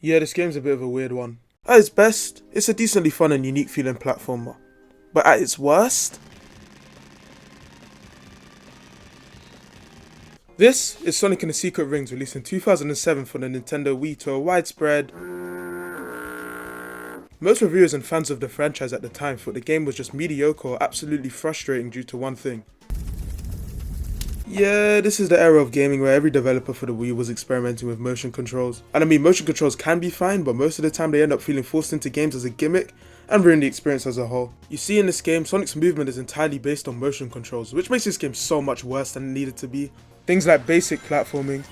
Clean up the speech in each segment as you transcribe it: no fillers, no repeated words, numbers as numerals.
Yeah, this game's a bit of a weird one. At its best, it's a decently fun and unique feeling platformer. But at its worst? This is Sonic and the Secret Rings, released in 2007 for the Nintendo Wii to a widespread... Most reviewers and fans of the franchise at the time thought the game was just mediocre or absolutely frustrating due to one thing. Yeah, this is the era of gaming where every developer for the Wii was experimenting with motion controls. And I mean, motion controls can be fine, but most of the time they end up feeling forced into games as a gimmick and ruin the experience as a whole. You see, in this game, Sonic's movement is entirely based on motion controls, which makes this game so much worse than it needed to be. Things like basic platforming.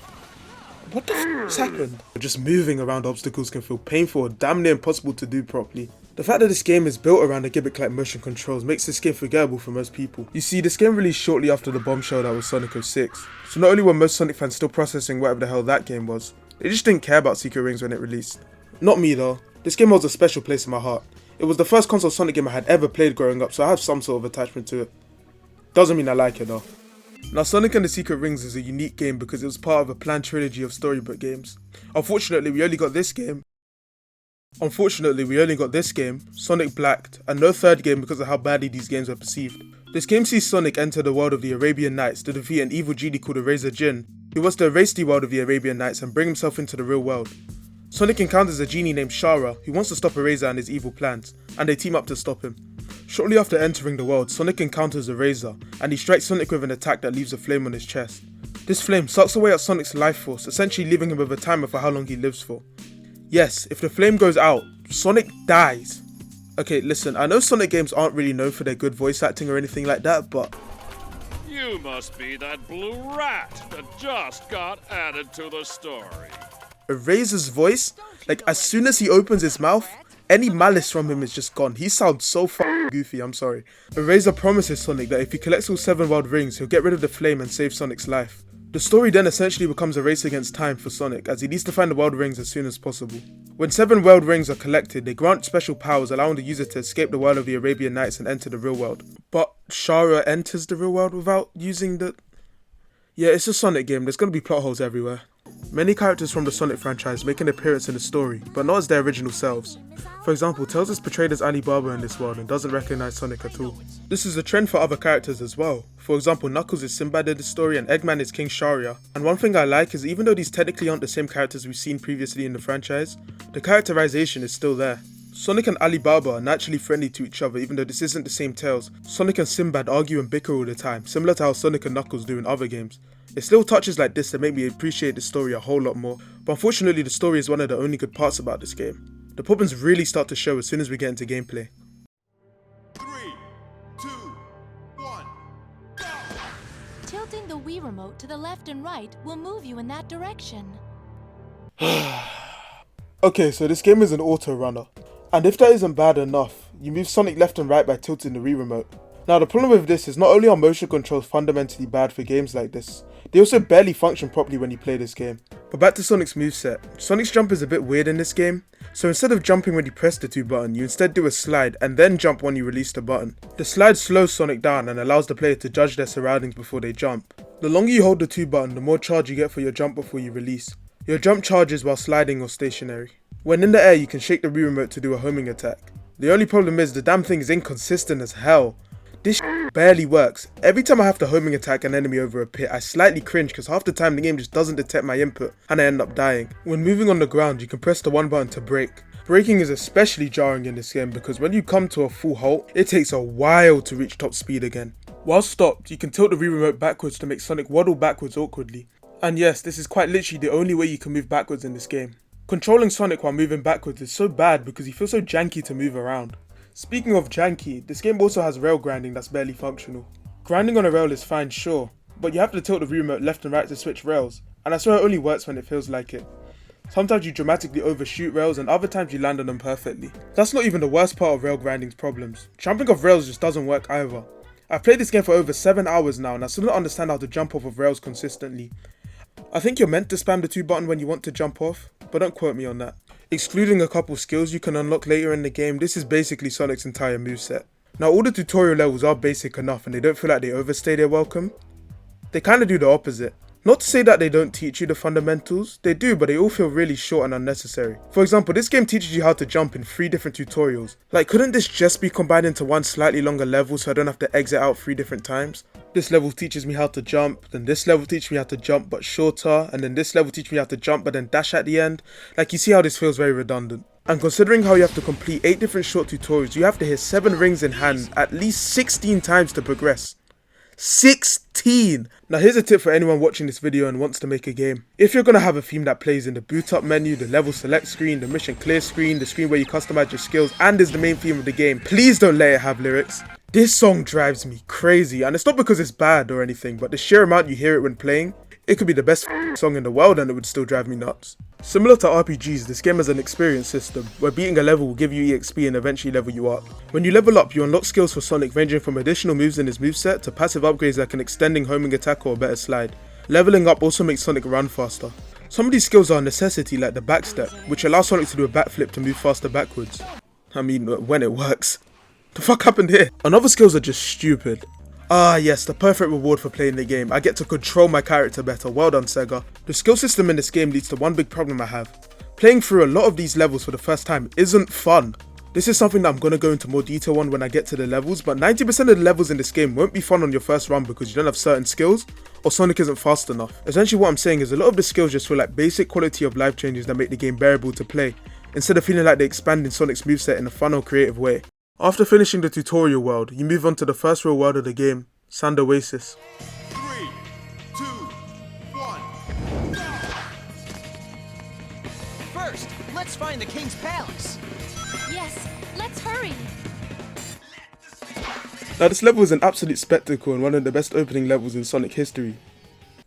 What the f*** happened? Just moving around obstacles can feel painful or damn near impossible to do properly. The fact that this game is built around a gimmick like motion controls makes this game forgettable for most people. You see, this game released shortly after the bombshell that was Sonic 06, so not only were most Sonic fans still processing whatever the hell that game was, they just didn't care about Secret Rings when it released. Not me though. This game holds a special place in my heart. It was the first console Sonic game I had ever played growing up, so I have some sort of attachment to it. Doesn't mean I like it though. Now, Sonic and the Secret Rings is a unique game because it was part of a planned trilogy of storybook games. Unfortunately, we only got this game, Sonic Blacked, and no third game because of how badly these games were perceived. This game sees Sonic enter the world of the Arabian Nights to defeat an evil genie called Eraser Jin, who wants to erase the world of the Arabian Nights and bring himself into the real world. Sonic encounters a genie named Shara, who wants to stop Eraser and his evil plans, and they team up to stop him. Shortly after entering the world, Sonic encounters Eraser, and he strikes Sonic with an attack that leaves a flame on his chest. This flame sucks away at Sonic's life force, essentially leaving him with a timer for how long he lives for. Yes, if the flame goes out, Sonic dies. Okay, listen, I know Sonic games aren't really known for their good voice acting or anything like that, but... You must be that blue rat that just got added to the story. Eraser's voice, like as soon as he opens his mouth, any malice from him is just gone. He sounds so f***ing goofy, I'm sorry. Eraser promises Sonic that if he collects all 7 world rings, he'll get rid of the flame and save Sonic's life. The story then essentially becomes a race against time for Sonic, as he needs to find the world rings as soon as possible. When 7 world rings are collected, they grant special powers allowing the user to escape the world of the Arabian Nights and enter the real world. But Shara enters the real world without using the... Yeah, it's a Sonic game, there's gonna be plot holes everywhere. Many characters from the Sonic franchise make an appearance in the story, but not as their original selves. For example, Tails is portrayed as Alibaba in this world and doesn't recognize Sonic at all. This is a trend for other characters as well. For example, Knuckles is Sinbad in the story and Eggman is King Sharia. And one thing I like is even though these technically aren't the same characters we've seen previously in the franchise, the characterization is still there. Sonic and Alibaba are naturally friendly to each other even though this isn't the same Tails. Sonic and Sinbad argue and bicker all the time, similar to how Sonic and Knuckles do in other games. It's little touches like this that make me appreciate the story a whole lot more, but unfortunately the story is one of the only good parts about this game. The problems really start to show as soon as we get into gameplay. 3, 2, 1, go! Tilting the Wii remote to the left and right will move you in that direction. Okay, so this game is an auto runner, and if that isn't bad enough, you move Sonic left and right by tilting the Wii remote. Now the problem with this is not only are motion controls fundamentally bad for games like this, they also barely function properly when you play this game. But back to Sonic's moveset. Sonic's jump is a bit weird in this game, so instead of jumping when you press the 2 button, you instead do a slide and then jump when you release the button. The slide slows Sonic down and allows the player to judge their surroundings before they jump. The longer you hold the 2 button, the more charge you get for your jump before you release. Your jump charges while sliding or stationary. When in the air, you can shake the Wii remote to do a homing attack. The only problem is the damn thing is inconsistent as hell. This barely works. Every time I have to homing attack an enemy over a pit, I slightly cringe because half the time the game just doesn't detect my input and I end up dying. When moving on the ground, you can press the 1 button to brake. Braking is especially jarring in this game because when you come to a full halt, it takes a while to reach top speed again. While stopped, you can tilt the Wii remote backwards to make Sonic waddle backwards awkwardly. And yes, this is quite literally the only way you can move backwards in this game. Controlling Sonic while moving backwards is so bad because he feels so janky to move around. Speaking of janky, this game also has rail grinding that's barely functional. Grinding on a rail is fine, sure, but you have to tilt the Wii remote left and right to switch rails, and I swear it only works when it feels like it. Sometimes you dramatically overshoot rails and other times you land on them perfectly. That's not even the worst part of rail grinding's problems. Jumping off rails just doesn't work either. I've played this game for over 7 hours now and I still don't understand how to jump off of rails consistently. I think you're meant to spam the 2 button when you want to jump off, but don't quote me on that. Excluding a couple skills you can unlock later in the game, this is basically Sonic's entire moveset. Now all the tutorial levels are basic enough and they don't feel like they overstay their welcome. They kinda do the opposite. Not to say that they don't teach you the fundamentals, they do, but they all feel really short and unnecessary. For example, this game teaches you how to jump in 3 different tutorials. Like, couldn't this just be combined into one slightly longer level so I don't have to exit out 3 different times? This level teaches me how to jump, then this level teaches me how to jump but shorter, and then this level teaches me how to jump but then dash at the end. Like, you see how this feels very redundant. And considering how you have to complete 8 different short tutorials, you have to hit 7 rings in hand at least 16 times to progress. 16! Now here's a tip for anyone watching this video and wants to make a game. If you're gonna have a theme that plays in the boot up menu, the level select screen, the mission clear screen, the screen where you customize your skills, and is the main theme of the game, please don't let it have lyrics. This song drives me crazy, and it's not because it's bad or anything, but the sheer amount you hear it when playing, it could be the best song in the world and it would still drive me nuts. Similar to RPGs, this game has an experience system, where beating a level will give you EXP and eventually level you up. When you level up, you unlock skills for Sonic ranging from additional moves in his moveset to passive upgrades like an extending homing attack or a better slide. Leveling up also makes Sonic run faster. Some of these skills are a necessity, like the backstep, which allows Sonic to do a backflip to move faster backwards. I mean, when it works. The fuck happened here? And other skills are just stupid. Ah yes, the perfect reward for playing the game. I get to control my character better. Well done, Sega. The skill system in this game leads to one big problem I have. Playing through a lot of these levels for the first time isn't fun. This is something that I'm going to go into more detail on when I get to the levels, but 90% of the levels in this game won't be fun on your first run because you don't have certain skills, or Sonic isn't fast enough. Essentially what I'm saying is a lot of the skills just feel like basic quality of life changes that make the game bearable to play, instead of feeling like they expand in Sonic's moveset in a fun or creative way. After finishing the tutorial world, you move on to the first real world of the game, Sand Oasis. 3, 2, 1, go! First, let's find the king's palace. Yes, let's hurry. Now this level is an absolute spectacle and one of the best opening levels in Sonic history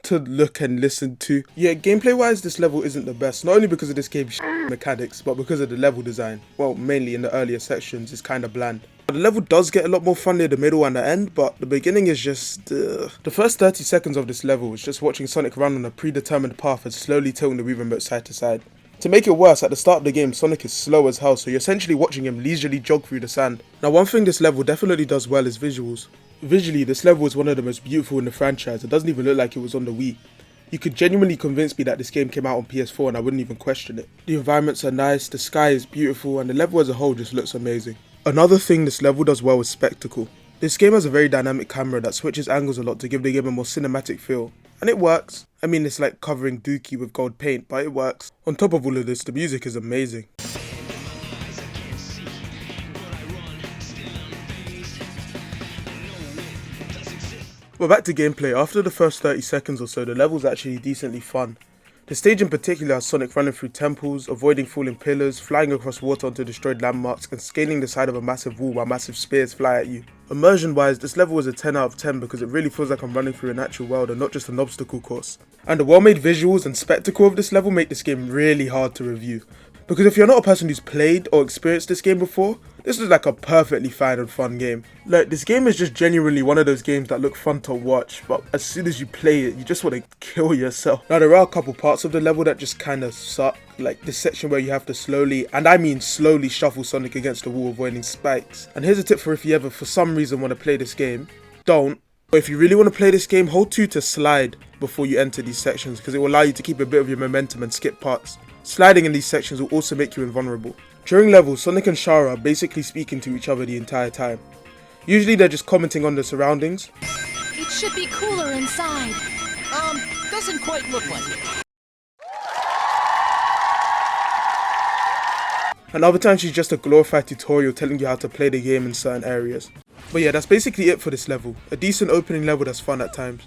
to look and listen to. Yeah, gameplay wise this level isn't the best, not only because of this game's mechanics, but because of the level design. Well, mainly in the earlier sections, it's kinda bland. The level does get a lot more fun near the middle and the end, but the beginning is just... The first 30 seconds of this level is just watching Sonic run on a predetermined path and slowly tilting the Wii Remote side to side. To make it worse, at the start of the game, Sonic is slow as hell, so you're essentially watching him leisurely jog through the sand. Now one thing this level definitely does well is visuals. Visually, this level is one of the most beautiful in the franchise. It doesn't even look like it was on the Wii. You could genuinely convince me that this game came out on PS4 and I wouldn't even question it. The environments are nice, the sky is beautiful, and the level as a whole just looks amazing. Another thing this level does well is spectacle. This game has a very dynamic camera that switches angles a lot to give the game a more cinematic feel. And it works. I mean, it's like covering Dookie with gold paint, but it works. On top of all of this, the music is amazing. But back to gameplay, after the first 30 seconds or so, the level's actually decently fun. The stage in particular has Sonic running through temples, avoiding falling pillars, flying across water onto destroyed landmarks, and scaling the side of a massive wall while massive spears fly at you. Immersion wise, this level is a 10 out of 10 because it really feels like I'm running through an actual world and not just an obstacle course. And the well made visuals and spectacle of this level make this game really hard to review. Because if you're not a person who's played or experienced this game before, this is like a perfectly fine and fun game. Like, this game is just genuinely one of those games that look fun to watch, but as soon as you play it, you just want to kill yourself. Now, there are a couple parts of the level that just kind of suck, like this section where you have to slowly, and I mean slowly, shuffle Sonic against the wall avoiding spikes. And here's a tip for if you ever, for some reason, want to play this game. Don't. But if you really want to play this game, hold 2 to slide before you enter these sections, because it will allow you to keep a bit of your momentum and skip parts. Sliding in these sections will also make you invulnerable. During levels, Sonic and Shara are basically speaking to each other the entire time. Usually they're just commenting on the surroundings. It should be cooler inside. Doesn't quite look like it. And other times she's just a glorified tutorial telling you how to play the game in certain areas. But yeah, that's basically it for this level. A decent opening level that's fun at times.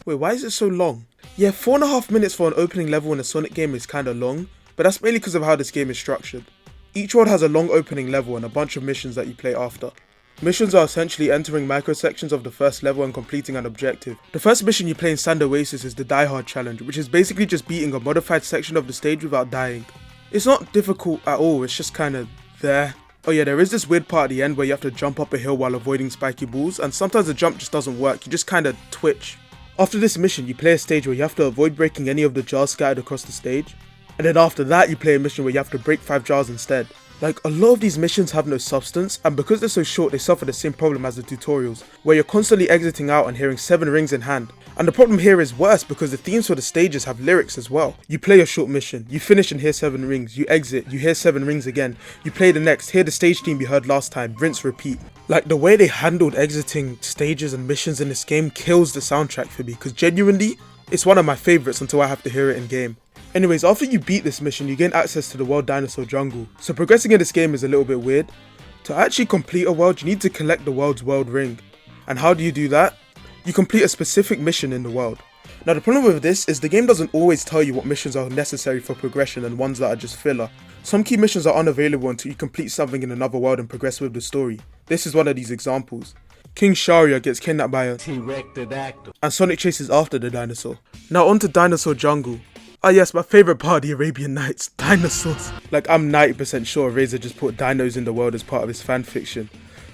Wait, why is it so long? Yeah, 4.5 minutes for an opening level in a Sonic game is kinda long, but that's mainly because of how this game is structured. Each world has a long opening level and a bunch of missions that you play after. Missions are essentially entering microsections of the first level and completing an objective. The first mission you play in Sand Oasis is the Die Hard challenge, which is basically just beating a modified section of the stage without dying. It's not difficult at all, it's just kinda there. Oh yeah, there is this weird part at the end where you have to jump up a hill while avoiding spiky balls, and sometimes the jump just doesn't work, you just kinda twitch. After this mission, you play a stage where you have to avoid breaking any of the jars scattered across the stage. And then after that, you play a mission where you have to break 5 jars instead. Like, a lot of these missions have no substance, and because they're so short, they suffer the same problem as the tutorials, where you're constantly exiting out and hearing 7 rings in hand. And the problem here is worse because the themes for the stages have lyrics as well. You play a short mission, you finish and hear 7 rings, you exit, you hear 7 rings again, you play the next, hear the stage theme you heard last time, rinse, repeat. Like, the way they handled exiting stages and missions in this game kills the soundtrack for me, because genuinely, it's one of my favourites until I have to hear it in game. Anyways, after you beat this mission, you gain access to the world Dinosaur Jungle. So progressing in this game is a little bit weird. To actually complete a world, you need to collect the world's world ring. And how do you do that? You complete a specific mission in the world. Now the problem with this is the game doesn't always tell you what missions are necessary for progression and ones that are just filler. Some key missions are unavailable until you complete something in another world and progress with the story. This is one of these examples. King Sharia gets kidnapped by a T-Rex and Sonic chases after the dinosaur. Now on to Dinosaur Jungle. Ah yes, my favourite part of the Arabian Nights, dinosaurs. Like, I'm 90% sure Razor just put dinos in the world as part of his fanfiction.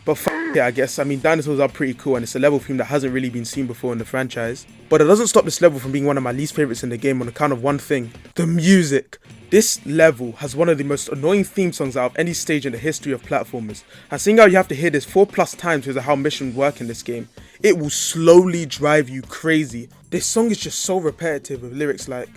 But f it, I guess. I mean, dinosaurs are pretty cool and it's a level theme that hasn't really been seen before in the franchise. But it doesn't stop this level from being one of my least favourites in the game on account of one thing: the music. This level has one of the most annoying theme songs out of any stage in the history of platformers. And seeing how you have to hear this 4+ times because of how missions work in this game, it will slowly drive you crazy. This song is just so repetitive with lyrics like...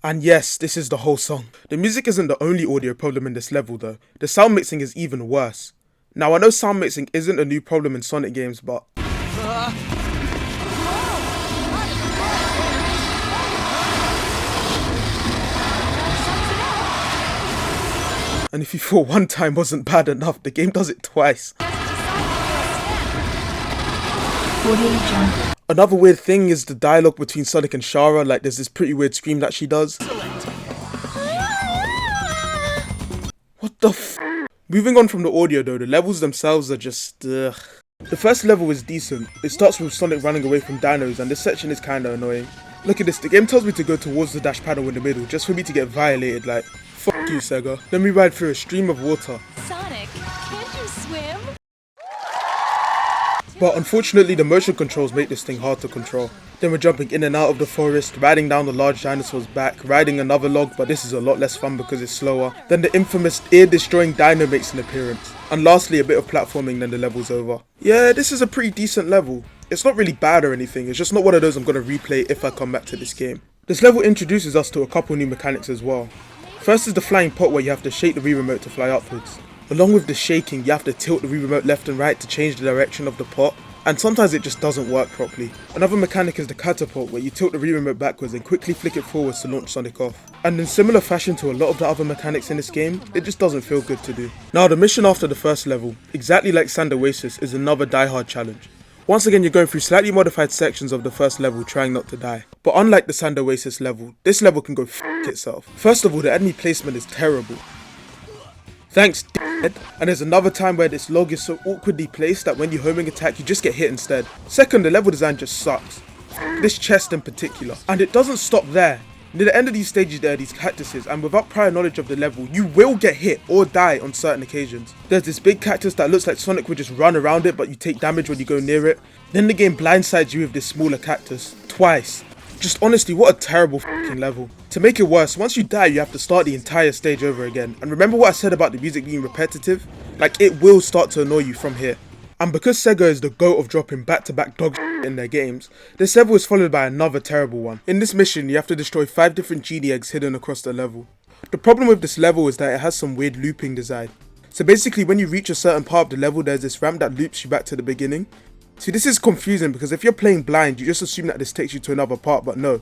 And yes, this is the whole song. The music isn't the only audio problem in this level though. The sound mixing is even worse. Now I know sound mixing isn't a new problem in Sonic games, but... And if you thought one time wasn't bad enough, the game does it twice. Another weird thing is the dialogue between Sonic and Shara. Like, there's this pretty weird scream that she does. What the f? Moving on from the audio though, the levels themselves are just ugh. The first level is decent. It starts with Sonic running away from dinos and this section is kinda annoying. Look at this, the game tells me to go towards the dash panel in the middle just for me to get violated. Like, fuck you Sega. Let me ride through a stream of water. Sonic, can't you swim? But unfortunately the motion controls make this thing hard to control. Then we're jumping in and out of the forest, riding down the large dinosaur's back, riding another log, but this is a lot less fun because it's slower. Then the infamous ear-destroying dino makes an appearance. And lastly, a bit of platforming, then the level's over. Yeah, this is a pretty decent level. It's not really bad or anything, it's just not one of those I'm going to replay if I come back to this game. This level introduces us to a couple new mechanics as well. First is the flying pot where you have to shake the Wii remote to fly upwards. Along with the shaking, you have to tilt the Wii remote left and right to change the direction of the pot. And sometimes it just doesn't work properly. Another mechanic is the catapult where you tilt the Wii remote backwards and quickly flick it forwards to launch Sonic off. And in similar fashion to a lot of the other mechanics in this game, it just doesn't feel good to do. Now the mission after the first level, exactly like Sand Oasis, is another die-hard challenge. Once again you're going through slightly modified sections of the first level trying not to die. But unlike the Sand Oasis level, this level can go f*** itself. First of all, the enemy placement is terrible. Thanks, d***head. And there's another time where this log is so awkwardly placed that when you homing attack, you just get hit instead. Second, the level design just sucks. This chest in particular. And it doesn't stop there. Near the end of these stages there are these cactuses, and without prior knowledge of the level, you will get hit or die on certain occasions. There's this big cactus that looks like Sonic would just run around it, but you take damage when you go near it. Then the game blindsides you with this smaller cactus. Twice. Just honestly, what a terrible f***ing level. To make it worse, once you die you have to start the entire stage over again. And remember what I said about the music being repetitive? Like, it will start to annoy you from here. And because Sega is the goat of dropping back-to-back dog shit in their games, this level is followed by another terrible one. In this mission, you have to destroy 5 different genie eggs hidden across the level. The problem with this level is that it has some weird looping design. So basically, when you reach a certain part of the level, there's this ramp that loops you back to the beginning. See, this is confusing because if you're playing blind, you just assume that this takes you to another part, but no.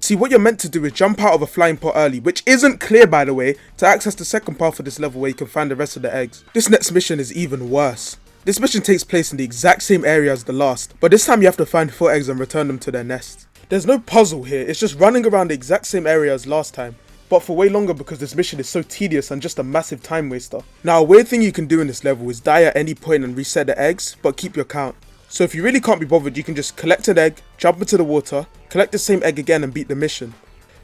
See, what you're meant to do is jump out of a flying pot early, which isn't clear by the way, to access the second part of this level where you can find the rest of the eggs. This next mission is even worse. This mission takes place in the exact same area as the last, but this time you have to find 4 eggs and return them to their nests. There's no puzzle here, it's just running around the exact same area as last time, but for way longer because this mission is so tedious and just a massive time waster. Now, a weird thing you can do in this level is die at any point and reset the eggs, but keep your count. So if you really can't be bothered, you can just collect an egg, jump into the water, collect the same egg again and beat the mission.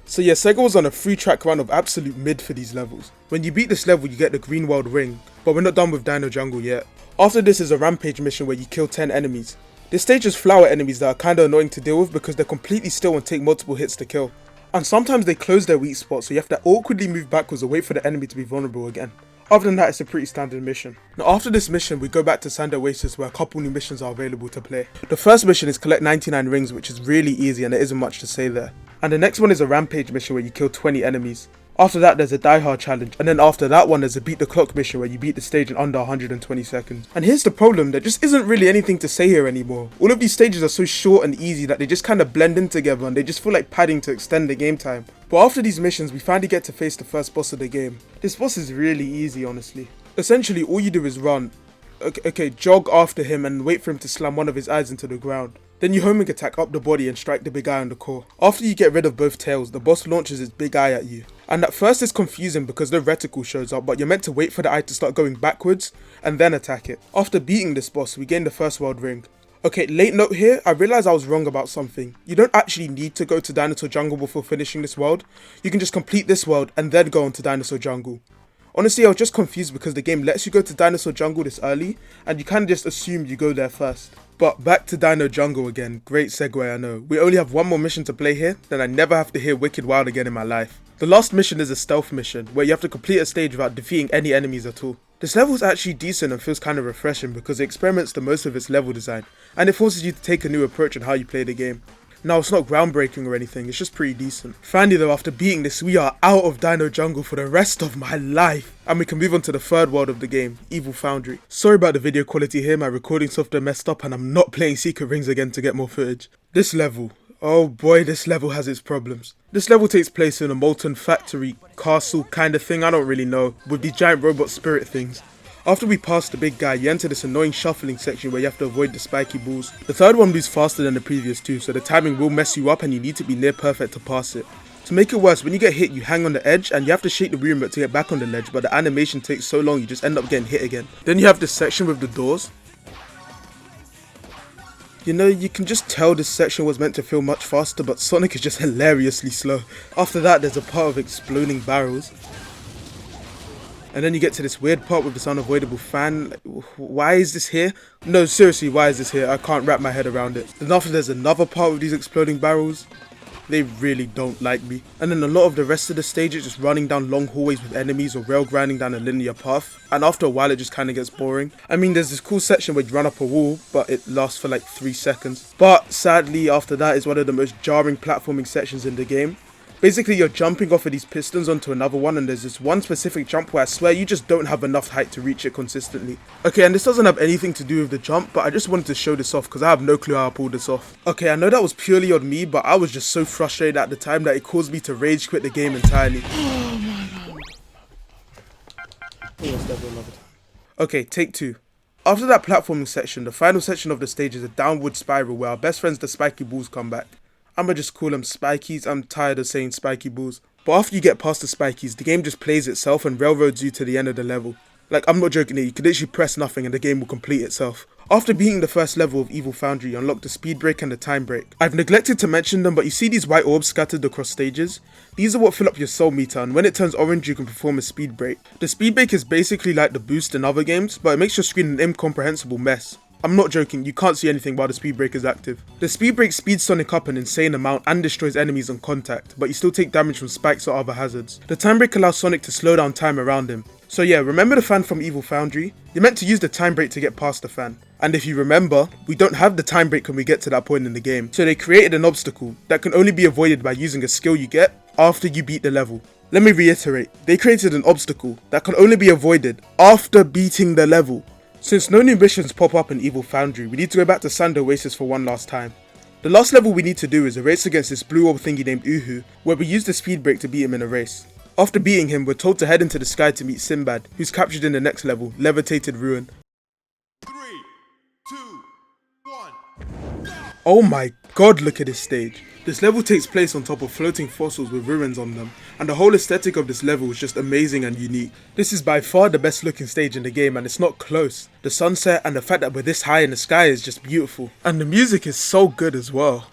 So yeah, Sega was on a 3-track run of absolute mid for these levels. When you beat this level you get the Green World Ring, but we're not done with Dino Jungle yet. After this is a rampage mission where you kill 10 enemies. This stage is flower enemies that are kinda annoying to deal with because they're completely still and take multiple hits to kill. And sometimes they close their weak spot, so you have to awkwardly move backwards or wait for the enemy to be vulnerable again. Other than that, it's a pretty standard mission. Now after this mission, we go back to Sand Oasis where a couple new missions are available to play. The first mission is collect 99 rings, which is really easy and there isn't much to say there. And the next one is a rampage mission where you kill 20 enemies. After that there's a Die Hard challenge, and then after that one there's a beat the clock mission where you beat the stage in under 120 seconds. And here's the problem, there just isn't really anything to say here anymore. All of these stages are so short and easy that they just kind of blend in together and they just feel like padding to extend the game time. But after these missions we finally get to face the first boss of the game. This boss is really easy honestly. Essentially all you do is run, jog after him and wait for him to slam one of his eyes into the ground. Then you homing attack up the body and strike the big eye on the core. After you get rid of both tails, the boss launches its big eye at you. And at first it's confusing because no reticle shows up, but you're meant to wait for the eye to start going backwards and then attack it. After beating this boss, we gain the first world ring. Okay, late note here, I realised I was wrong about something. You don't actually need to go to Dinosaur Jungle before finishing this world. You can just complete this world and then go on to Dinosaur Jungle. Honestly, I was just confused because the game lets you go to Dinosaur Jungle this early, and you kind of just assume you go there first. But back to Dino Jungle again, great segue I know. We only have one more mission to play here, then I never have to hear Wicked Wild again in my life. The last mission is a stealth mission, where you have to complete a stage without defeating any enemies at all. This level is actually decent and feels kind of refreshing because it experiments the most with its level design, and it forces you to take a new approach on how you play the game. Now it's not groundbreaking or anything, it's just pretty decent. Finally though, after beating this, we are out of Dino Jungle for the rest of my life. And we can move on to the third world of the game, Evil Foundry. Sorry about the video quality here, my recording software messed up and I'm not playing Secret Rings again to get more footage. This level, oh boy, this level has its problems. This level takes place in a molten factory, castle kind of thing, I don't really know, with these giant robot spirit things. After we pass the big guy, you enter this annoying shuffling section where you have to avoid the spiky balls. The third one moves faster than the previous two, so the timing will mess you up and you need to be near perfect to pass it. To make it worse, when you get hit you hang on the edge and you have to shake the Wii remote to get back on the ledge, but the animation takes so long you just end up getting hit again. Then you have this section with the doors. You know, you can just tell this section was meant to feel much faster, but Sonic is just hilariously slow. After that there's a part of exploding barrels. And then you get to this weird part with this unavoidable fan. Like, why is this here? No, seriously, why is this here? I can't wrap my head around it. Then after there's another part with these exploding barrels. They really don't like me. And then a lot of the rest of the stage is just running down long hallways with enemies or rail grinding down a linear path. And after a while it just kind of gets boring. I mean, there's this cool section where you run up a wall, but it lasts for like 3 seconds. But sadly, after that is one of the most jarring platforming sections in the game. Basically, you're jumping off of these pistons onto another one, and there's this one specific jump where I swear you just don't have enough height to reach it consistently. Okay, and this doesn't have anything to do with the jump, but I just wanted to show this off because I have no clue how I pulled this off. Okay, I know that was purely on me, but I was just so frustrated at the time that it caused me to rage quit the game entirely. Okay, take 2. After that platforming section, the final section of the stage is a downward spiral where our best friends the spiky balls come back. I'ma just call them spikies, I'm tired of saying spiky balls. But after you get past the spikies, the game just plays itself and railroads you to the end of the level. Like, I'm not joking here, you can literally press nothing and the game will complete itself. After beating the first level of Evil Foundry, you unlock the speed break and the time break. I've neglected to mention them, but you see these white orbs scattered across stages? These are what fill up your soul meter, and when it turns orange you can perform a speed break. The speed break is basically like the boost in other games, but it makes your screen an incomprehensible mess. I'm not joking, you can't see anything while the speed break is active. The speed break speeds Sonic up an insane amount and destroys enemies on contact, but you still take damage from spikes or other hazards. The time break allows Sonic to slow down time around him. So yeah, remember the fan from Evil Foundry? You're meant to use the time break to get past the fan. And if you remember, we don't have the time break when we get to that point in the game. So they created an obstacle that can only be avoided by using a skill you get after you beat the level. Let me reiterate, they created an obstacle that can only be avoided after beating the level. Since no new missions pop up in Evil Foundry, we need to go back to Sand Oasis for one last time. The last level we need to do is a race against this blue orb thingy named Uhu, where we use the speed break to beat him in a race. After beating him, we're told to head into the sky to meet Sinbad, who's captured in the next level, Levitated Ruin. 3, 2, 1, go! Oh my god, look at this stage. This level takes place on top of floating fossils with ruins on them, and the whole aesthetic of this level is just amazing and unique. This is by far the best looking stage in the game and it's not close. The sunset and the fact that we're this high in the sky is just beautiful. And the music is so good as well.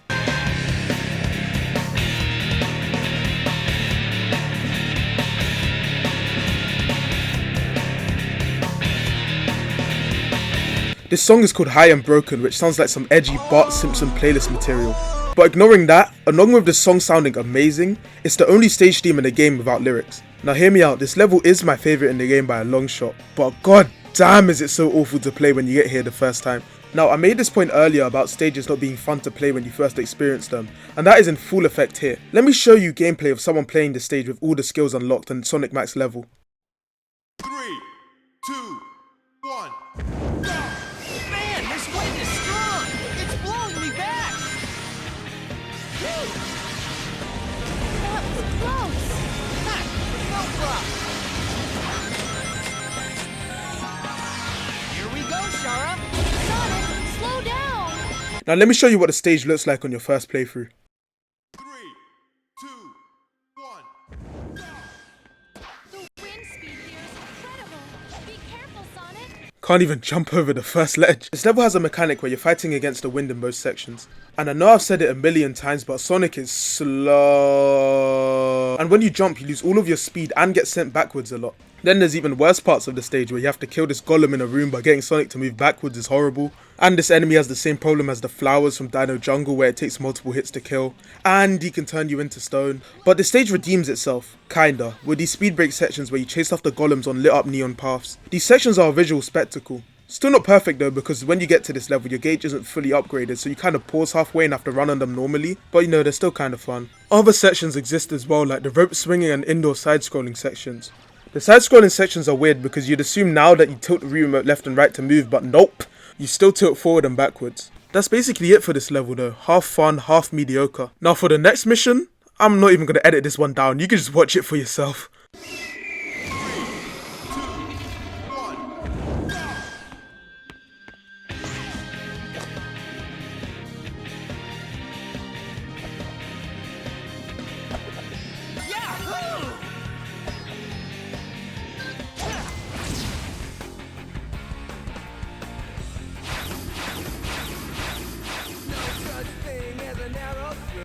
This song is called High and Broken, which sounds like some edgy Bart Simpson playlist material. But ignoring that, along with the song sounding amazing, it's the only stage theme in the game without lyrics. Now hear me out, this level is my favourite in the game by a long shot, but god damn is it so awful to play when you get here the first time. Now I made this point earlier about stages not being fun to play when you first experience them, and that is in full effect here. Let me show you gameplay of someone playing this stage with all the skills unlocked and Sonic Max level. 3, 2, 1. Man, this wind is strong! It's blowing me back! That was close. Ha! No problem! Here we go, Shara! Sonic, slow down. Now let me show you what the stage looks like on your first playthrough. 3, 2, 1. The wind speed here is incredible. Be careful, Sonic. Can't even jump over the first ledge. This level has a mechanic where you're fighting against the wind in most sections. And I know I've said it a million times, but Sonic is slow. And when you jump, you lose all of your speed and get sent backwards a lot. Then there's even worse parts of the stage where you have to kill this golem in a room, but getting Sonic to move backwards is horrible. And this enemy has the same problem as the flowers from Dino Jungle, where it takes multiple hits to kill, and he can turn you into stone. But the stage redeems itself, kinda, with these speed break sections where you chase after golems on lit up neon paths. These sections are a visual spectacle. Still not perfect though, because when you get to this level your gauge isn't fully upgraded, so you kind of pause halfway and have to run on them normally, but you know, they're still kind of fun. Other sections exist as well, like the rope swinging and indoor side-scrolling sections. The side-scrolling sections are weird because you'd assume now that you tilt the Wii remote left and right to move, but nope, you still tilt forward and backwards. That's basically it for this level though, half fun, half mediocre. Now for the next mission, I'm not even going to edit this one down, you can just watch it for yourself.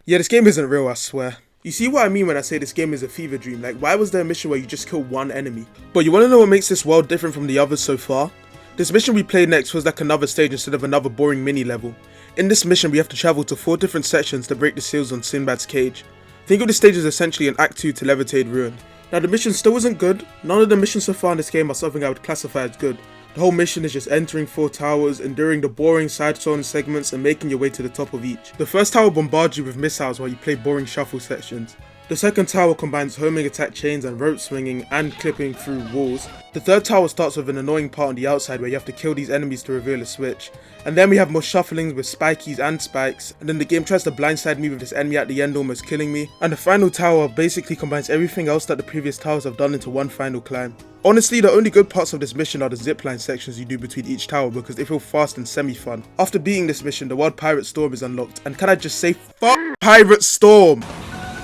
Yeah, this game isn't real, I swear. You see what I mean when I say this game is a fever dream? Like, why was there a mission where you just kill one enemy? But you wanna know what makes this world different from the others so far? This mission we played next was like another stage instead of another boring mini level. In this mission we have to travel to 4 different sections to break the seals on Sinbad's cage. Think of the stage as essentially an Act 2 to Levitated Ruin. Now the mission still isn't good, none of the missions so far in this game are something I would classify as good. The whole mission is just entering 4 towers, enduring the boring side-scrolling segments and making your way to the top of each. The first tower bombards you with missiles while you play boring shuffle sections. The second tower combines homing attack chains and rope swinging and clipping through walls. The third tower starts with an annoying part on the outside where you have to kill these enemies to reveal a switch. And then we have more shufflings with spikies and spikes, and then the game tries to blindside me with this enemy at the end almost killing me. And the final tower basically combines everything else that the previous towers have done into one final climb. Honestly, the only good parts of this mission are the zipline sections you do between each tower because they feel fast and semi-fun. After beating this mission, the World Pirate Storm is unlocked, and can I just say fuck Pirate Storm!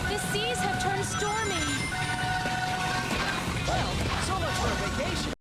The seas have turned stormy. Well, so much for a vacation.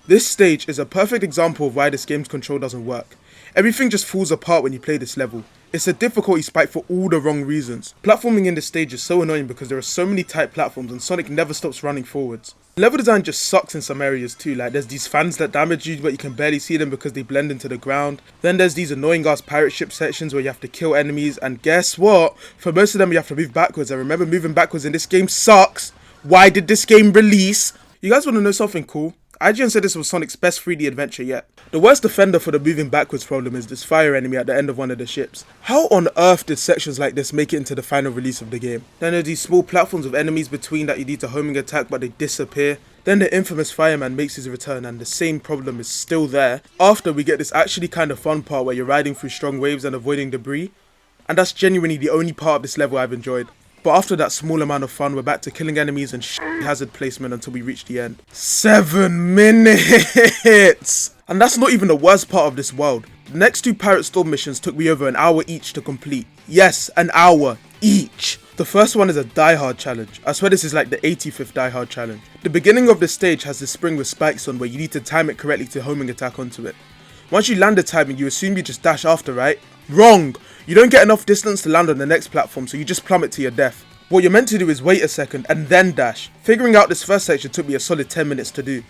This stage is a perfect example of why this game's control doesn't work. Everything just falls apart when you play this level. It's a difficulty spike for all the wrong reasons. Platforming in this stage is so annoying because there are so many tight platforms and Sonic never stops running forwards. Level design just sucks in some areas too, like there's these fans that damage you but you can barely see them because they blend into the ground. Then there's these annoying ass pirate ship sections where you have to kill enemies, and guess what? For most of them you have to move backwards, and remember, moving backwards in this game sucks. Why did this game release? You guys want to know something cool? IGN said this was Sonic's best 3D adventure yet. The worst offender for the moving backwards problem is this fire enemy at the end of one of the ships. How on earth did sections like this make it into the final release of the game? Then there's these small platforms with enemies between that you need to homing attack but they disappear. Then the infamous fireman makes his return and the same problem is still there. After we get this actually kind of fun part where you're riding through strong waves and avoiding debris. And that's genuinely the only part of this level I've enjoyed. But after that small amount of fun, we're back to killing enemies and hazard placement until we reach the end. 7 minutes! And that's not even the worst part of this world. The next 2 Pirate Storm missions took me over an hour each to complete. Yes, an hour each! The first one is a Die Hard challenge. I swear this is like the 85th Die Hard challenge. The beginning of this stage has this spring with spikes on where you need to time it correctly to homing attack onto it. Once you land the timing, you assume you just dash after, right? Wrong! You don't get enough distance to land on the next platform, so you just plummet to your death. What you're meant to do is wait a second and then dash. Figuring out this first section took me a solid 10 minutes to do.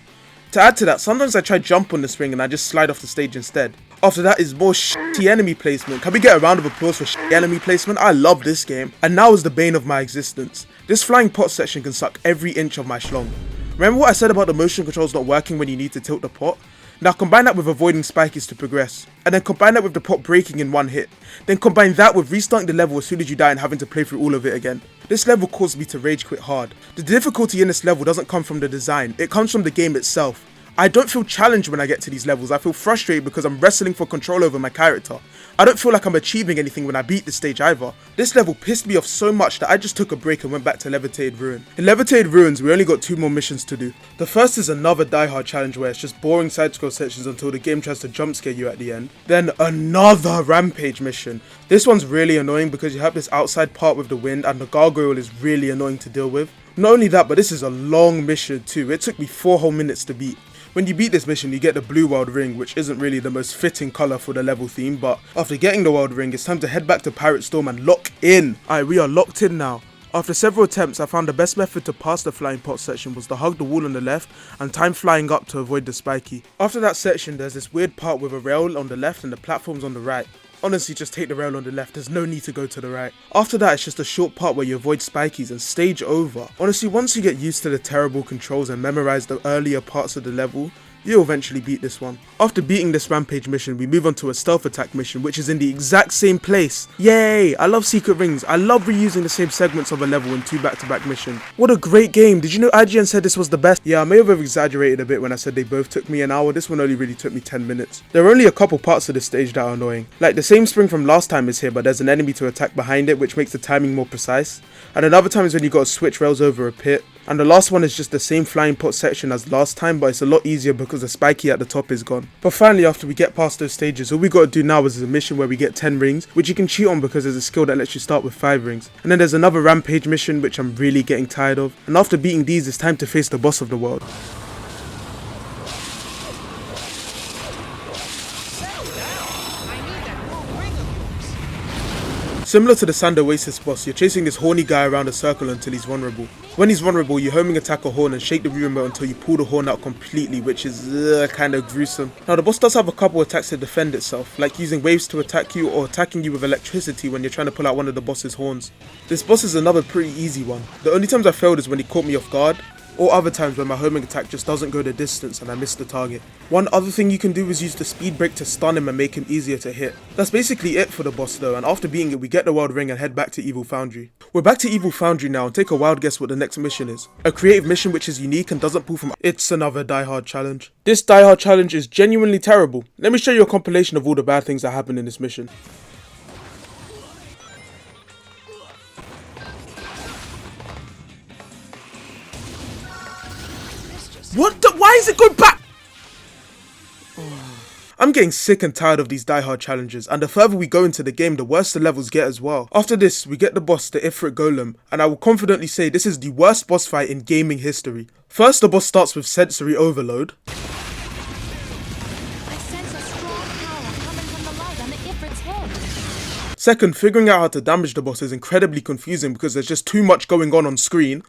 To add to that, sometimes I try jump on the spring and I just slide off the stage instead. After that is more shitty enemy placement. Can we get a round of applause for shitty enemy placement? I love this game. And now is the bane of my existence. This flying pot section can suck every inch of my schlong. Remember what I said about the motion controls not working when you need to tilt the pot? Now combine that with avoiding spikies to progress, and then combine that with the pot breaking in one hit. Then combine that with restarting the level as soon as you die and having to play through all of it again. This level caused me to rage quit hard. The difficulty in this level doesn't come from the design, it comes from the game itself. I don't feel challenged when I get to these levels, I feel frustrated because I'm wrestling for control over my character. I don't feel like I'm achieving anything when I beat the stage either. This level pissed me off so much that I just took a break and went back to Levitated Ruin. In Levitated Ruins, we only got 2 more missions to do. The first is another die-hard challenge where it's just boring side-scroll sections until the game tries to jump scare you at the end. Then another rampage mission. This one's really annoying because you have this outside part with the wind and the gargoyle is really annoying to deal with. Not only that, but this is a long mission too. It took me 4 whole minutes to beat. When you beat this mission, you get the blue world ring, which isn't really the most fitting colour for the level theme, but after getting the world ring, it's time to head back to Pirate Storm and lock in. Alright, we are locked in now. After several attempts, I found the best method to pass the flying pot section was to hug the wall on the left and time flying up to avoid the spiky. After that section, there's this weird part with a rail on the left and the platforms on the right. Honestly, just take the rail on the left, there's no need to go to the right. After that, it's just a short part where you avoid spikies and stage over. Honestly, once you get used to the terrible controls and memorize the earlier parts of the level, you'll eventually beat this one. After beating this rampage mission, we move on to a stealth attack mission, which is in the exact same place. Yay! I love secret rings. I love reusing the same segments of a level in 2 back-to-back missions. What a great game. Did you know IGN said this was the best? Yeah, I may have exaggerated a bit when I said they both took me an hour. This one only really took me 10 minutes. There are only a couple parts of this stage that are annoying. Like the same spring from last time is here, but there's an enemy to attack behind it, which makes the timing more precise. And another time is when you gotta switch rails over a pit. And the last one is just the same flying pot section as last time, but it's a lot easier because the spiky at the top is gone. But finally, after we get past those stages, all we gotta do now is a mission where we get 10 rings, which you can cheat on because there's a skill that lets you start with 5 rings. And then there's another rampage mission, which I'm really getting tired of. And after beating these, it's time to face the boss of the world. Similar to the Sand Oasis boss, you're chasing this horny guy around a circle until he's vulnerable. When he's vulnerable, you homing attack a horn and shake the Wii remote until you pull the horn out completely, which is kinda gruesome. Now the boss does have a couple attacks to defend itself, like using waves to attack you or attacking you with electricity when you're trying to pull out one of the boss's horns. This boss is another pretty easy one. The only times I failed is when he caught me off guard, or other times when my homing attack just doesn't go the distance and I miss the target. One other thing you can do is use the speed break to stun him and make him easier to hit. That's basically it for the boss though, and after beating it we get the world ring and head back to Evil Foundry. We're back to Evil Foundry now and take a wild guess what the next mission is. A creative mission which is unique and doesn't pull from. It's another Die Hard challenge. This Die Hard challenge is genuinely terrible. Let me show you a compilation of all the bad things that happen in this mission. What the? Why is it going back? I'm getting sick and tired of these Die Hard challenges, and the further we go into the game, the worse the levels get as well. After this, we get the boss, the Ifrit Golem, and I will confidently say this is the worst boss fight in gaming history. First, the boss starts with sensory overload. I sense a strong power coming from the light on the Ifrit's head. Second, figuring out how to damage the boss is incredibly confusing because there's just too much going on screen.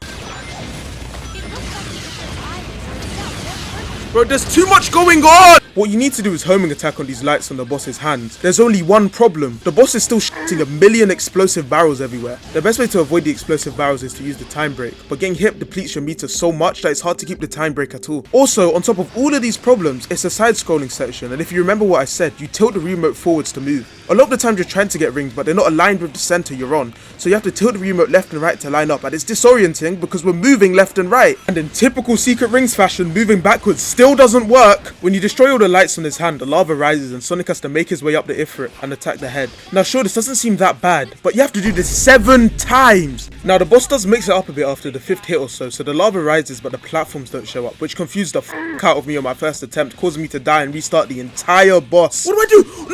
Bro, there's too much going on! What you need to do is homing attack on these lights on the boss's hands. There's only one problem. The boss is still shooting a million explosive barrels everywhere. The best way to avoid the explosive barrels is to use the time break, but getting hit depletes your meter so much that it's hard to keep the time break at all. Also, on top of all of these problems, it's a side-scrolling section, and if you remember what I said, you tilt the remote forwards to move. A lot of the times you're trying to get rings, but they're not aligned with the center you're on, so you have to tilt the remote left and right to line up, and it's disorienting because we're moving left and right. And in typical Secret Rings fashion, moving backwards still doesn't work. When you destroy all the lights on his hand, the lava rises and Sonic has to make his way up the Ifrit and attack the head. Now sure, this doesn't seem that bad, but you have to do this 7 times. Now the boss does mix it up a bit after the 5th hit or so the lava rises but the platforms don't show up, which confused the f*** out of me on my first attempt, causing me to die and restart the entire boss. What do I do?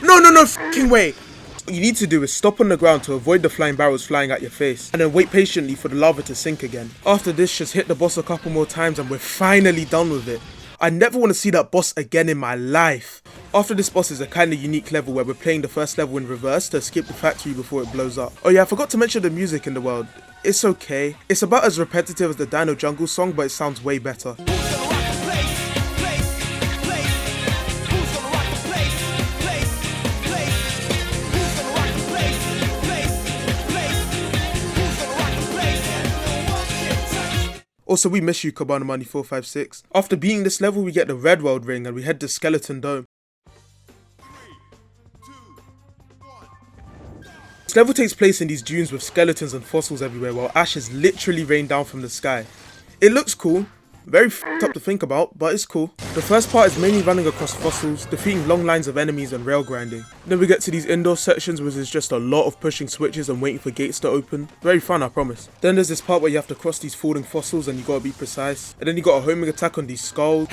No f***ing way. What you need to do is stop on the ground to avoid the flying barrels flying at your face, and then wait patiently for the lava to sink again. After this, just hit the boss a couple more times and we're finally done with it. I never want to see that boss again in my life. After this boss is a kinda unique level where we're playing the first level in reverse to escape the factory before it blows up. Oh yeah, I forgot to mention the music in the world. It's okay. It's about as repetitive as the Dinosaur Jungle song, but it sounds way better. Who's gonna rock the place? Also, we miss you, Cabana Money 456. After beating this level, we get the Red World Ring and we head to Skeleton Dome. 3, 2, 1. This level takes place in these dunes with skeletons and fossils everywhere while ashes literally rain down from the sky. It looks cool. Very f***ed up to think about, but it's cool. The first part is mainly running across fossils, defeating long lines of enemies and rail grinding. Then we get to these indoor sections which is just a lot of pushing switches and waiting for gates to open. Very fun, I promise. Then there's this part where you have to cross these falling fossils and you gotta be precise. And then you got a homing attack on these skulls.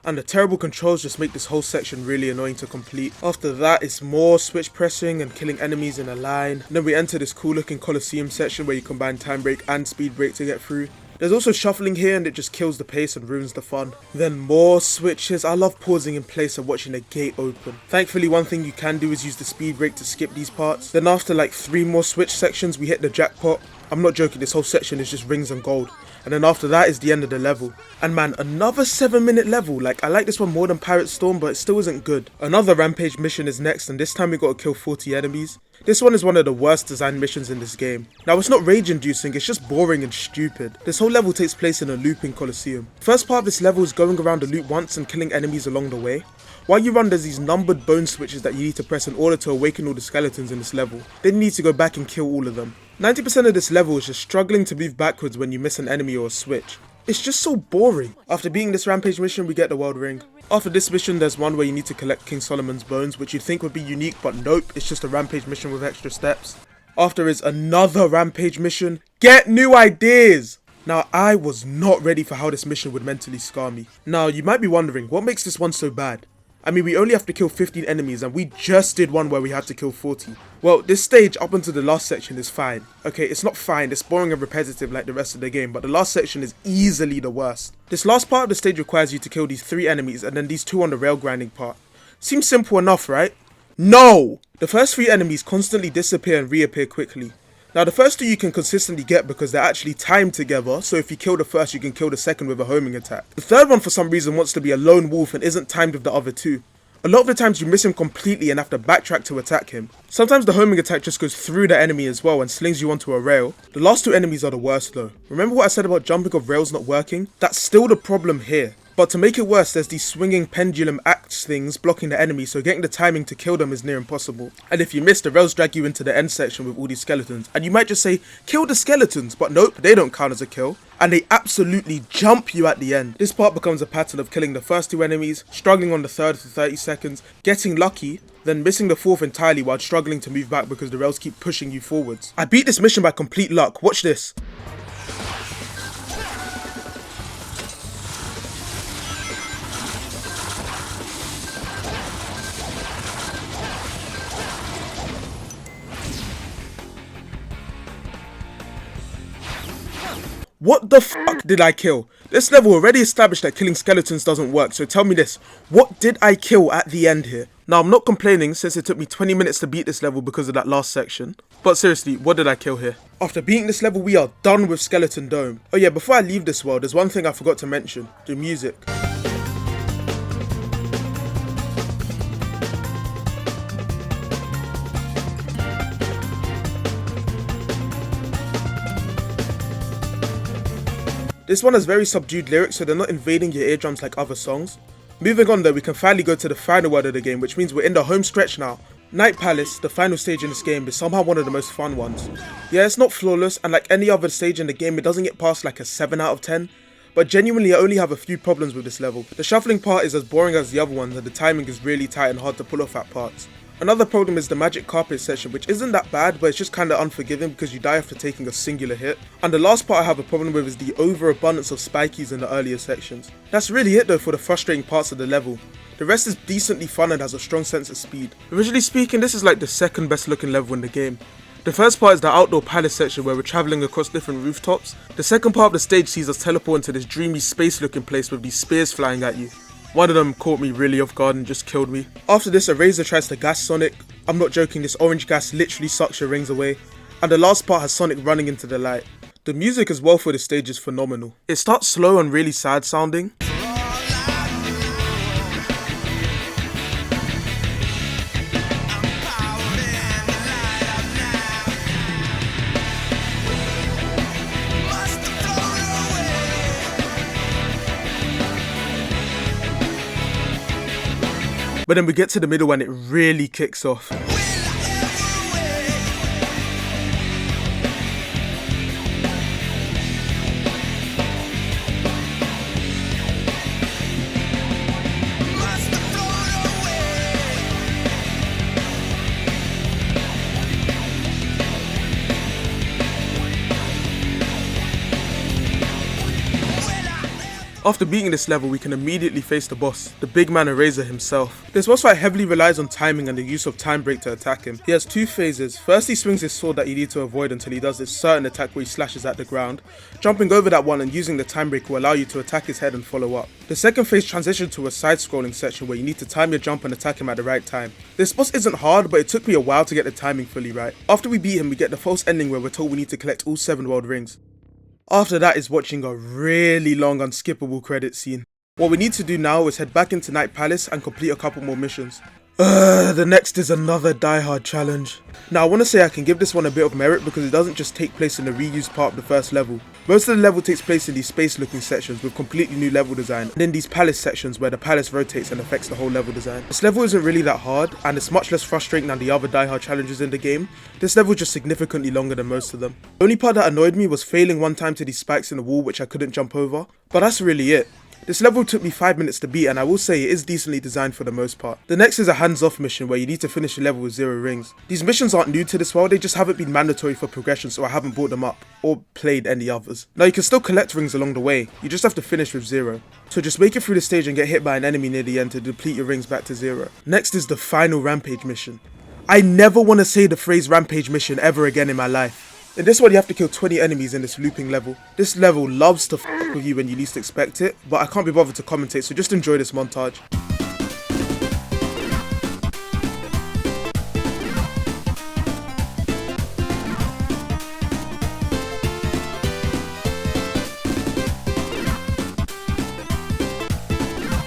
And the terrible controls just make this whole section really annoying to complete. After that, it's more switch pressing and killing enemies in a line. And then we enter this cool looking Colosseum section where you combine time break and speed break to get through. There's also shuffling here and it just kills the pace and ruins the fun. Then more switches. I love pausing in place and watching a gate open. Thankfully, one thing you can do is use the speed break to skip these parts. Then after like 3 more switch sections, we hit the jackpot. I'm not joking, this whole section is just rings and gold. And then after that is the end of the level. And man, another 7-minute level. Like, I like this one more than Pirate Storm, but it still isn't good. Another rampage mission is next, and this time we gotta kill 40 enemies. This one is one of the worst designed missions in this game. Now, it's not rage inducing, it's just boring and stupid. This whole level takes place in a looping Colosseum. First part of this level is going around the loop once and killing enemies along the way. While you run, there's these numbered bone switches that you need to press in order to awaken all the skeletons in this level. Then you need to go back and kill all of them. 90% of this level is just struggling to move backwards when you miss an enemy or a switch. It's just so boring. After beating this rampage mission, we get the World Ring. After this mission, there's one where you need to collect King Solomon's bones, which you'd think would be unique, but nope, it's just a rampage mission with extra steps. After is another rampage mission. Get new ideas! Now, I was not ready for how this mission would mentally scar me. Now, you might be wondering, what makes this one so bad? I mean, we only have to kill 15 enemies and we just did one where we had to kill 40. Well, this stage up until the last section is fine. Okay, it's not fine, it's boring and repetitive like the rest of the game, but the last section is easily the worst. This last part of the stage requires you to kill these 3 enemies and then these 2 on the rail grinding part. Seems simple enough, right? No! The first 3 enemies constantly disappear and reappear quickly. Now, the first 2 you can consistently get because they're actually timed together, so if you kill the first, you can kill the second with a homing attack. The third one, for some reason, wants to be a lone wolf and isn't timed with the other 2. A lot of the times you miss him completely and have to backtrack to attack him. Sometimes the homing attack just goes through the enemy as well and slings you onto a rail. The last 2 enemies are the worst though. Remember what I said about jumping off rails not working? That's still the problem here. But to make it worse, there's these swinging pendulum axe things blocking the enemy, so getting the timing to kill them is near impossible. And if you miss, the rails drag you into the end section with all these skeletons. And you might just say, kill the skeletons, but nope, they don't count as a kill. And they absolutely jump you at the end. This part becomes a pattern of killing the first 2 enemies, struggling on the third for 30 seconds, getting lucky, then missing the 4th entirely while struggling to move back because the rails keep pushing you forwards. I beat this mission by complete luck, watch this. What the fuck did I kill? This level already established that killing skeletons doesn't work, so tell me this, what did I kill at the end here? Now, I'm not complaining since it took me 20 minutes to beat this level because of that last section. But seriously, what did I kill here? After beating this level, we are done with Skeleton Dome. Oh yeah, before I leave this world, there's one thing I forgot to mention, the music. This one has very subdued lyrics, so they're not invading your eardrums like other songs. Moving on though, we can finally go to the final word of the game, which means we're in the home stretch now. Night Palace, the final stage in this game, is somehow one of the most fun ones. Yeah, it's not flawless, and like any other stage in the game, it doesn't get past like a 7 out of 10. But genuinely, I only have a few problems with this level. The shuffling part is as boring as the other ones, and the timing is really tight and hard to pull off at parts. Another problem is the magic carpet section, which isn't that bad, but it's just kinda unforgiving because you die after taking a singular hit. And the last part I have a problem with is the overabundance of spikies in the earlier sections. That's really it though for the frustrating parts of the level. The rest is decently fun and has a strong sense of speed. Visually speaking, this is like the second best looking level in the game. The first part is the outdoor palace section where we're travelling across different rooftops. The second part of the stage sees us teleport into this dreamy space looking place with these spears flying at you. One of them caught me really off guard and just killed me. After this, a razor tries to gas Sonic. I'm not joking, this orange gas literally sucks your rings away. And the last part has Sonic running into the light. The music as well for this stage is phenomenal. It starts slow and really sad sounding. But then we get to the middle and it really kicks off. After beating this level, we can immediately face the boss, the big man Eraser himself. This boss fight heavily relies on timing and the use of time break to attack him. He has two phases. First, he swings his sword that you need to avoid until he does this certain attack where he slashes at the ground. Jumping over that one and using the time break will allow you to attack his head and follow up. The second phase transitions to a side-scrolling section where you need to time your jump and attack him at the right time. This boss isn't hard, but it took me a while to get the timing fully right. After we beat him, we get the false ending where we're told we need to collect all 7 world rings. After that is watching a really long unskippable credit scene. What we need to do now is head back into Night Palace and complete a couple more missions. The next is another Die Hard challenge. Now I want to say I can give this one a bit of merit because it doesn't just take place in the reused part of the first level. Most of the level takes place in these space looking sections with completely new level design, and in these palace sections where the palace rotates and affects the whole level design. This level isn't really that hard and it's much less frustrating than the other Die Hard challenges in the game. This level is just significantly longer than most of them. The only part that annoyed me was failing one time to these spikes in the wall which I couldn't jump over, but that's really it. This level took me 5 minutes to beat and I will say it is decently designed for the most part. The next is a hands-off mission where you need to finish the level with 0 rings. These missions aren't new to this world, they just haven't been mandatory for progression so I haven't bought them up, or played any others. Now you can still collect rings along the way, you just have to finish with 0. So just make it through the stage and get hit by an enemy near the end to deplete your rings back to 0. Next is the final rampage mission. I never want to say the phrase rampage mission ever again in my life. In this one you have to kill 20 enemies in this looping level. This level loves to f with you when you least expect it, but I can't be bothered to commentate so just enjoy this montage.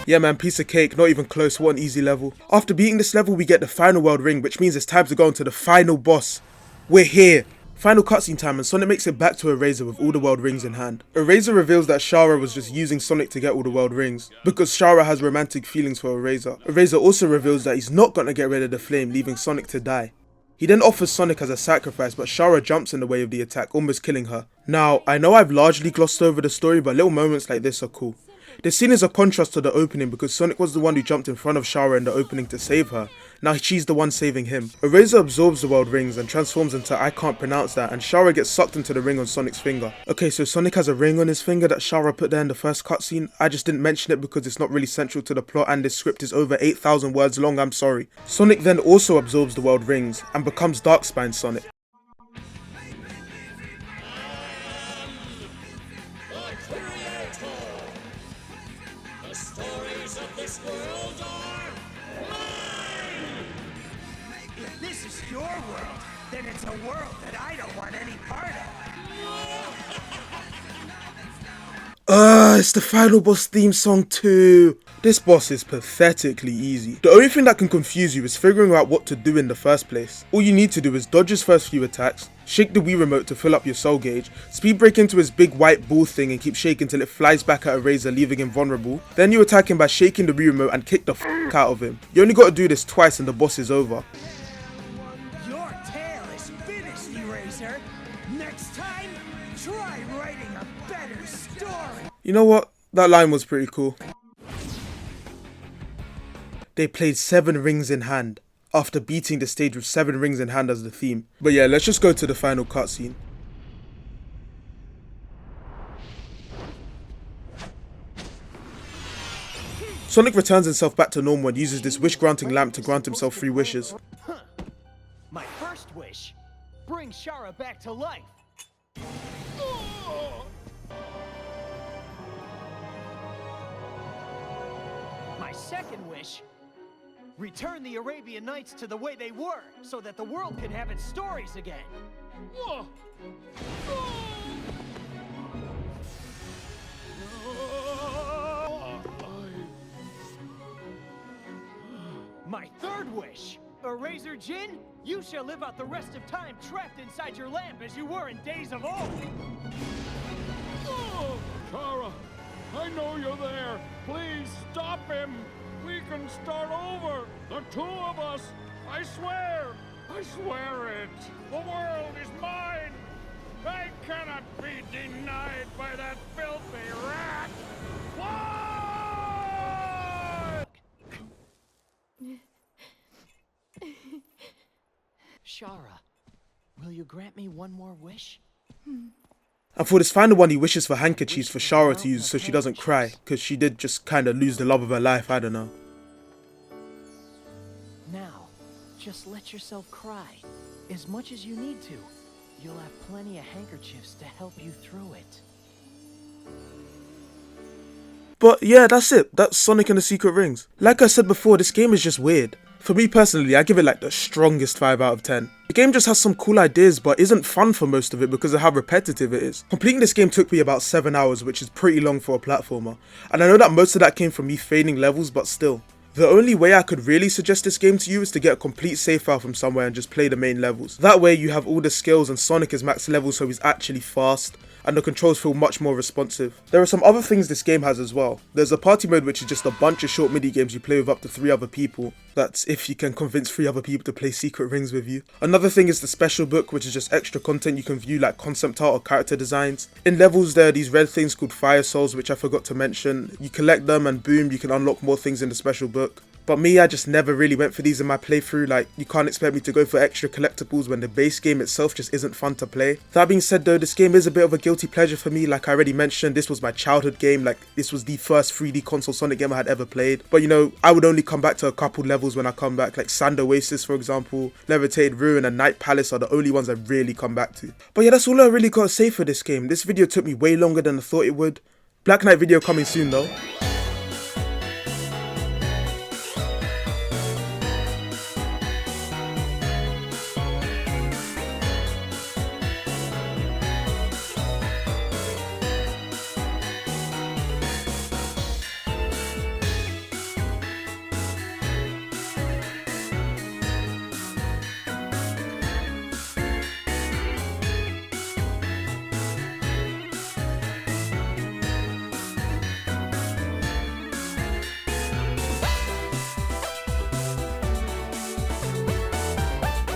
Yeah man, piece of cake, not even close, what an easy level. After beating this level we get the final world ring, which means it's time to go on to the final boss. We're here! Final cutscene time and Sonic makes it back to Eraser with all the world rings in hand. Eraser reveals that Shara was just using Sonic to get all the world rings, because Shara has romantic feelings for Eraser. Eraser also reveals that he's not gonna get rid of the flame, leaving Sonic to die. He then offers Sonic as a sacrifice, but Shara jumps in the way of the attack, almost killing her. Now, I know I've largely glossed over the story, but little moments like this are cool. This scene is a contrast to the opening because Sonic was the one who jumped in front of Shara in the opening to save her. Now she's the one saving him. Eraser absorbs the world rings and transforms into I can't pronounce that, and Shara gets sucked into the ring on Sonic's finger. Okay, so Sonic has a ring on his finger that Shara put there in the first cutscene. I just didn't mention it because it's not really central to the plot and this script is over 8,000 words long, I'm sorry. Sonic then also absorbs the world rings and becomes Darkspine Sonic. If this is your world, then it's a world that I don't want any part of. It's the final boss theme song too. This boss is pathetically easy. The only thing that can confuse you is figuring out what to do in the first place. All you need to do is dodge his first few attacks, shake the Wii remote to fill up your soul gauge, speed break into his big white ball thing and keep shaking till it flies back at Eraser, leaving him vulnerable. Then you attack him by shaking the Wii remote and kick the f out of him. You only gotta do this twice and the boss is over. Your tale is finished, Eraser. Next time, try writing a better story. You know what? That line was pretty cool. They played 7 rings in hand, after beating the stage with 7 rings in hand as the theme. But yeah, let's just go to the final cutscene. Sonic returns himself back to normal and uses this wish-granting lamp to grant himself 3 wishes. My first wish, bring Shara back to life. My second wish, return the Arabian Nights to the way they were, so that the world can have its stories again. My third wish, Eraser Jin, you shall live out the rest of time trapped inside your lamp as you were in days of old. Shara, I know you're there. Please stop him. We can start over. The two of us. I swear it. The world is mine. I cannot be denied by that filthy rat. What? Shara, will you grant me one more wish? And for this final one, he wishes for handkerchiefs for Shara to use so she doesn't cry, because she did just kind of lose the love of her life, I don't know. Now, just let yourself cry, as much as you need to. You'll have plenty of handkerchiefs to help you through it. But yeah, that's it. That's Sonic and the Secret Rings. Like I said before, this game is just weird. For me personally, I give it like the strongest 5 out of 10. The game just has some cool ideas but isn't fun for most of it because of how repetitive it is. Completing this game took me about 7 hours, which is pretty long for a platformer. And I know that most of that came from me failing levels, but still. The only way I could really suggest this game to you is to get a complete save file from somewhere and just play the main levels. That way you have all the skills and Sonic is max level so he's actually fast, and the controls feel much more responsive. There are some other things this game has as well. There's a party mode which is just a bunch of short mini games you play with up to 3 other people. That's if you can convince 3 other people to play Secret Rings with you. Another thing is the special book, which is just extra content you can view like concept art or character designs. In levels there are these red things called fire souls which I forgot to mention. You collect them and boom, you can unlock more things in the special book. But me, I just never really went for these in my playthrough. Like, you can't expect me to go for extra collectibles when the base game itself just isn't fun to play. That being said though, this game is a bit of a guilty pleasure for me. Like I already mentioned, this was my childhood game. Like, this was the first 3D console Sonic game I had ever played. But you know, I would only come back to a couple levels when I come back. Like Sand Oasis, for example, Levitated Ruin and Night Palace are the only ones I really come back to. But yeah, that's all I really got to say for this game. This video took me way longer than I thought it would. Black Knight video coming soon though.